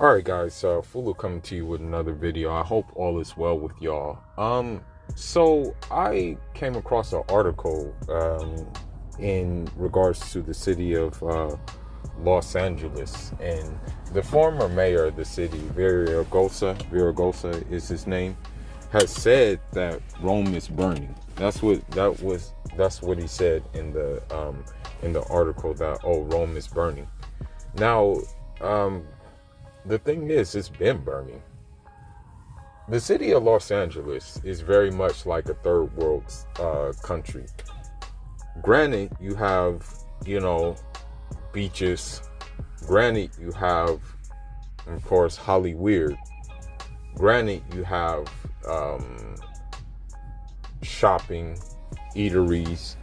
Alright guys, Fulu coming to you with another video. I hope all is well with y'all. So I came across an article in regards to the city of Los Angeles, and the former mayor of the city, Villaraigosa is his name, has said that Rome is burning. That's what he said in the article, that Rome is burning. Now, the thing is, it's been burning. The city of Los Angeles is very much like a third world country. Granted, you have, beaches. Granted, you have, of course, Hollywood. Granted, you have shopping, eateries,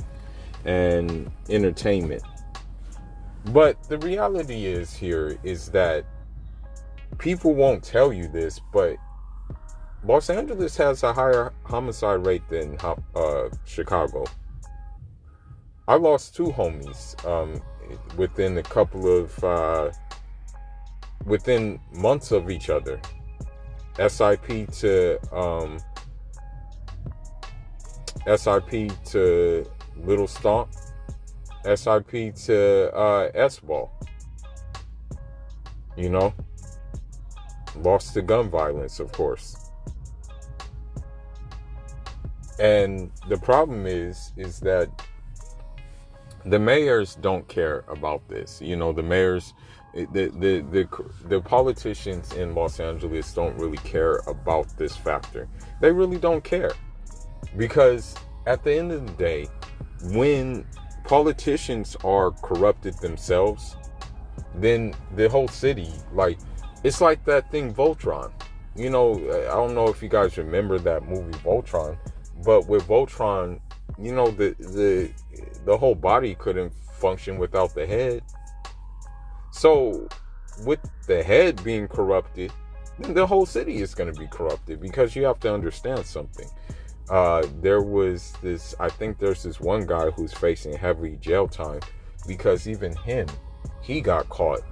and entertainment. But the reality is that people won't tell you this, but Los Angeles has a higher homicide rate than Chicago. I lost two homies within within months of each other. SIP to Little Stomp, SIP to S-Ball. Lost to gun violence, of course. And the problem is that the mayors don't care about this. The mayors, the politicians in Los Angeles don't really care about this factor. They really don't care, because at the end of the day, when politicians are corrupted themselves, then the whole city, it's like that thing Voltron. I don't know if you guys remember that movie Voltron, but with Voltron, the whole body couldn't function without the head. So with the head being corrupted, then the whole city is going to be corrupted, because you have to understand something. There's this one guy who's facing heavy jail time, because even he got caught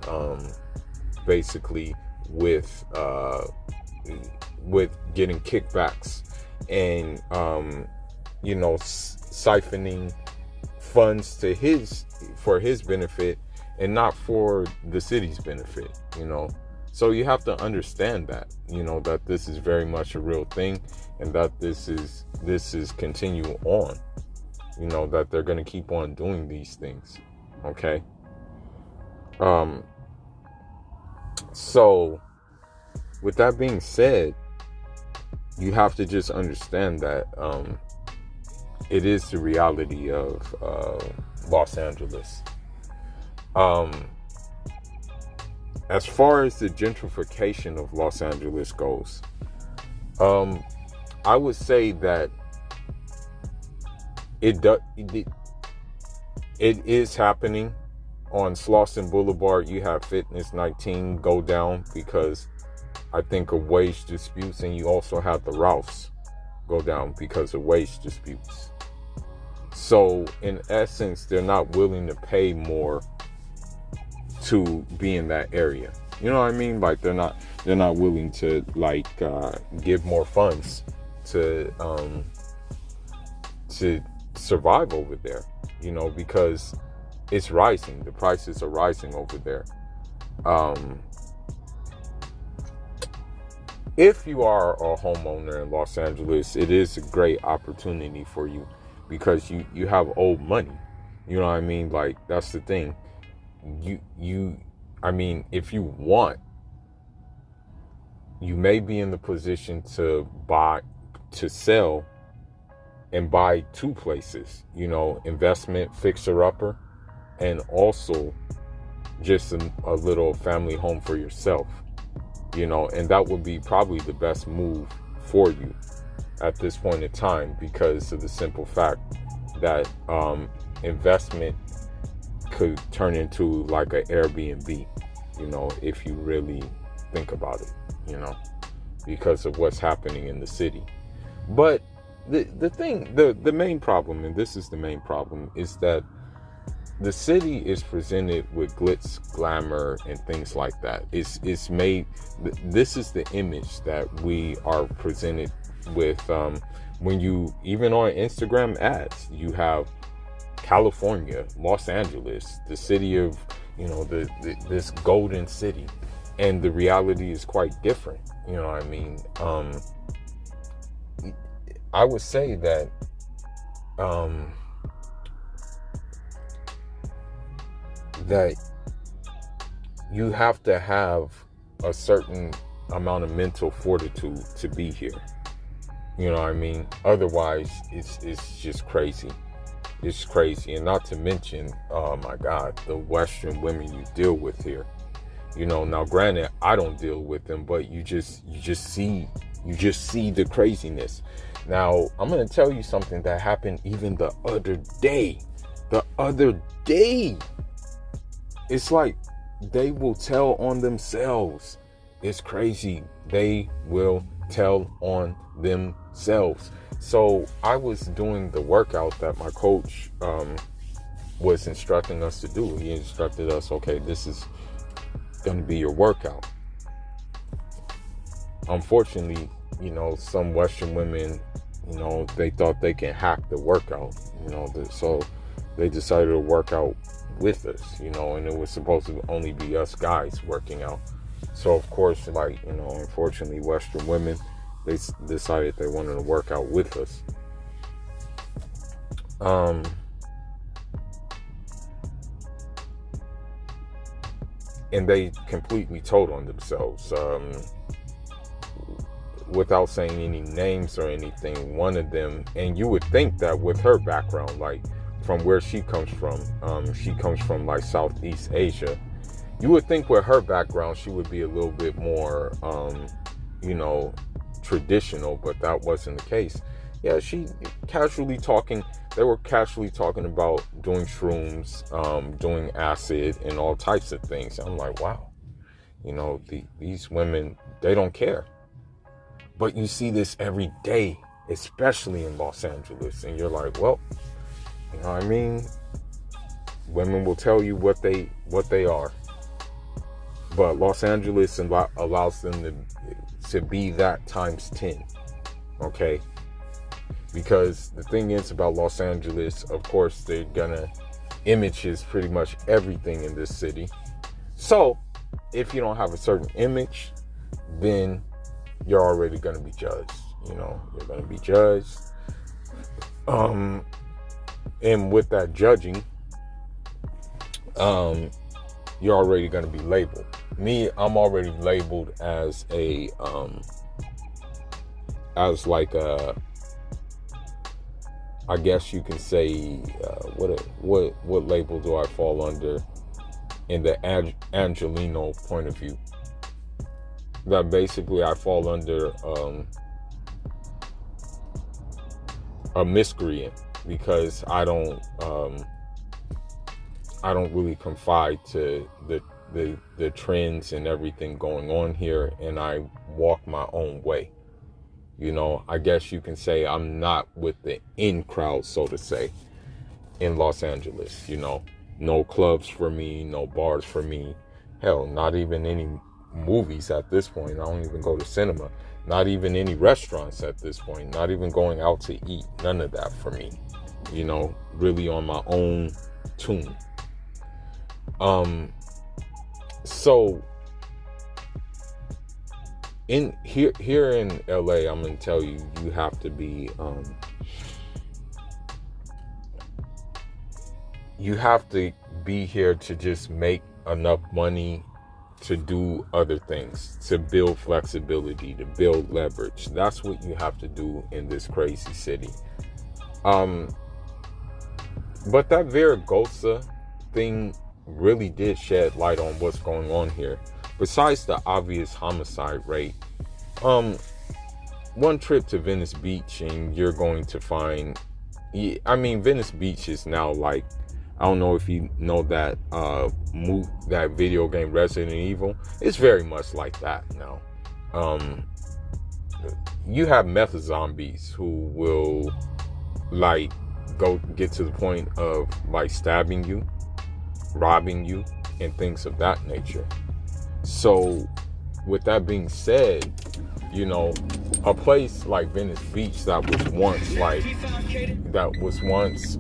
basically with getting kickbacks and siphoning funds for his benefit and not for the city's benefit. So you have to understand that that this is very much a real thing, and that this is continue on, that they're going to keep on doing these things. Okay. So with that being said, you have to just understand that it is the reality of Los Angeles. As far as the gentrification of Los Angeles goes, I would say that it is happening. On Slauson Boulevard, you have Fitness 19 go down because I think of wage disputes, and you also have the Ralphs go down because of wage disputes. So in essence, they're not willing to pay more to be in that area. You know what I mean? They're not willing to give more funds to survive over there, because it's rising. The prices are rising over there. If you are a homeowner in Los Angeles, it is a great opportunity for you, because you have old money. You know what I mean? That's the thing. If you want, you may be in the position to sell and buy two places, investment, fixer-upper, and also just a little family home for yourself, and that would be probably the best move for you at this point in time, because of the simple fact that investment could turn into like an Airbnb, if you really think about it, because of what's happening in the city. But the main problem, and this is the main problem, is that the city is presented with glitz, glamour, and things like that. It's made. This is the image that we are presented with. When you, even on Instagram ads, you have California, Los Angeles, the city of, this golden city, and the reality is quite different. You know what I mean? I would say that that you have to have a certain amount of mental fortitude to be here. You know what I mean? Otherwise, it's just crazy. It's crazy. And not to mention, oh my God, the Western women you deal with here. Now granted, I don't deal with them, but you just see the craziness. Now, I'm going to tell you something that happened even the other day. It's like they will tell on themselves. It's crazy. They will tell on themselves. So I was doing the workout that my coach was instructing us to do. He instructed us, okay, this is going to be your workout. Unfortunately, some Western women, they thought they can hack the workout, so they decided to work out with us, and it was supposed to only be us guys working out. So of course, unfortunately, Western women, they decided they wanted to work out with us. And they completely told on themselves. Without saying any names or anything, one of them, and you would think that with her background, like from where she comes from like Southeast Asia, you would think with her background she would be a little bit more traditional, but that wasn't the case. Yeah, they were casually talking about doing shrooms, doing acid and all types of things. I'm like, wow, these women, they don't care. But you see this every day, especially in Los Angeles. And you're like, well, you know what I mean? Women will tell you what they are. But Los Angeles allows them to be that times 10. Okay? Because the thing is about Los Angeles, of course, they're gonna images pretty much everything in this city. So, if you don't have a certain image, then you're already going to be judged. You're going to be judged. And with that judging, you're already going to be labeled. Me, I'm already labeled as I guess you can say, what label do I fall under in the Angelino point of view? That basically I fall under a miscreant, because I don't really confide to the trends and everything going on here, and I walk my own way. I guess you can say I'm not with the in crowd, so to say, in Los Angeles. No clubs for me, no bars for me. Hell, not even any movies at this point. I don't even go to cinema. Not even any restaurants at this point. Not even going out to eat. None of that for me. Really on my own tune. So here in LA, I'm gonna tell you, you have to be here to just make enough money to do other things, to build flexibility, to build leverage. That's what you have to do in this crazy city. But that Villaraigosa thing really did shed light on what's going on here. Besides the obvious homicide rate, one trip to Venice Beach and you're going to find, Venice Beach is now like, I don't know if you know that that video game Resident Evil. It's very much like that now. You have meth zombies who will like go get to the point of like stabbing you. robbing you, and things of that nature. So with that being said, you know, a place like Venice Beach that was once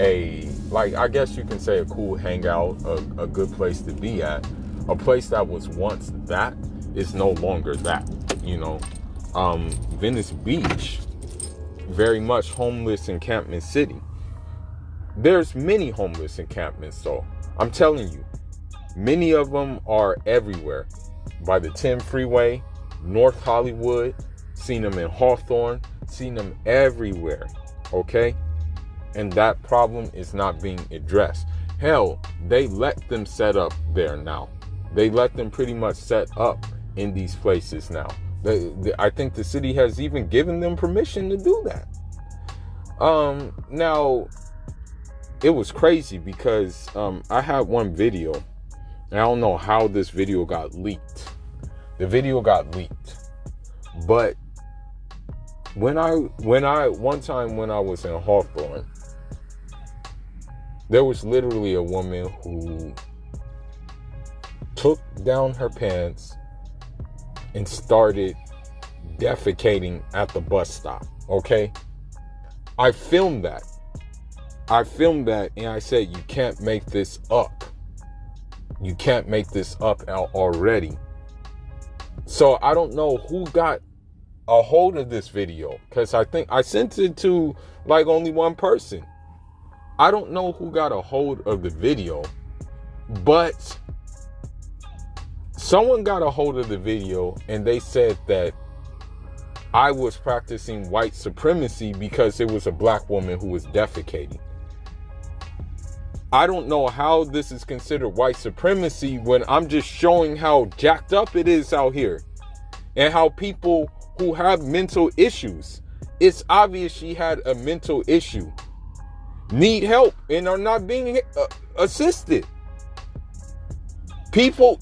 I guess you can say a cool hangout, a good place to be at. A place that was once that is no longer that, you know. Venice Beach, very much homeless encampment city. There's many homeless encampments though. I'm telling you, many of them are everywhere. By the 10 freeway, North Hollywood, seen them in Hawthorne, seen them everywhere, okay? And that problem is not being addressed. Hell, they let them set up there now. They let them pretty much set up in these places now. I think the city has even given them permission to do that. Now, it was crazy because I had one video, and I don't know how this video got leaked. The video got leaked, but one time when I was in Hawthorne, there was literally a woman who took down her pants and started defecating at the bus stop. Okay, I filmed that and I said, you can't make this up. You can't make this up already. So I don't know who got a hold of this video, because I think I sent it to like only one person. I don't know who got a hold of the video, but someone got a hold of the video and they said that I was practicing white supremacy because it was a black woman who was defecating. I don't know how this is considered white supremacy when I'm just showing how jacked up it is out here and how people who have mental issues, it's obvious she had a mental issue, need help and are not being assisted. People,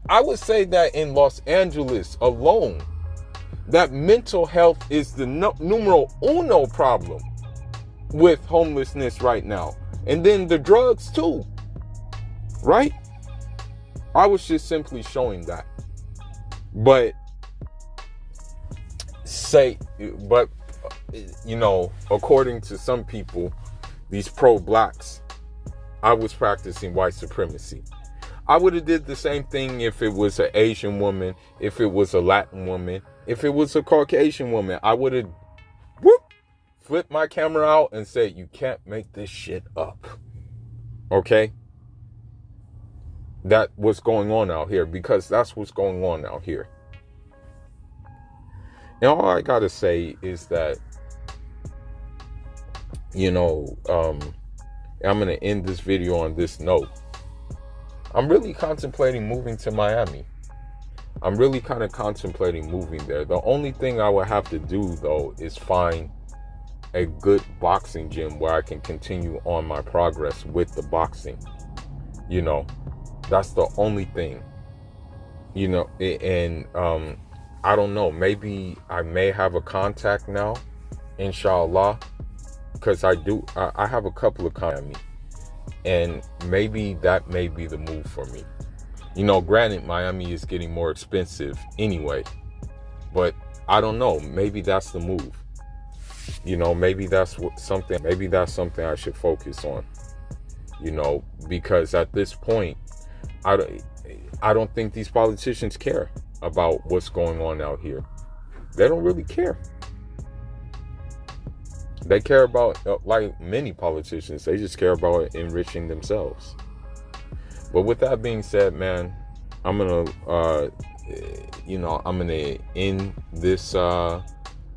I would say that in Los Angeles alone, that mental health is the numero uno problem with homelessness right now. And then the drugs too, right? I was just simply showing that. But you know, according to some people, these pro-blacks, I was practicing white supremacy. I would have did the same thing if it was an Asian woman, if it was a Latin woman, if it was a Caucasian woman. I would have flipped my camera out and said, you can't make this shit up. Okay? That's what's going on out here, because that's what's going on out here. And all I gotta say is that, you know, I'm gonna end this video on this note. I'm really contemplating moving to Miami. I'm really kind of contemplating moving there. The only thing I would have to do, though, is find a good boxing gym where I can continue on my progress with the boxing. You know, that's the only thing. You know, and I don't know. Maybe I may have a contact now, inshallah, because I have a couple of contacts, and maybe that may be the move for me. You know, granted, Miami is getting more expensive anyway, but I don't know. Maybe that's the move. You know, maybe that's something I should focus on. You know, because at this point, I don't think these politicians care about what's going on out here. They don't really care. They care about, like many politicians, they just care about enriching themselves. But with that being said, man, I'm gonna end this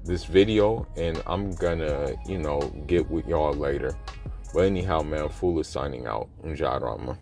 this video, and I'm gonna, get with y'all later. But anyhow, man, Fool is signing out. Njarama.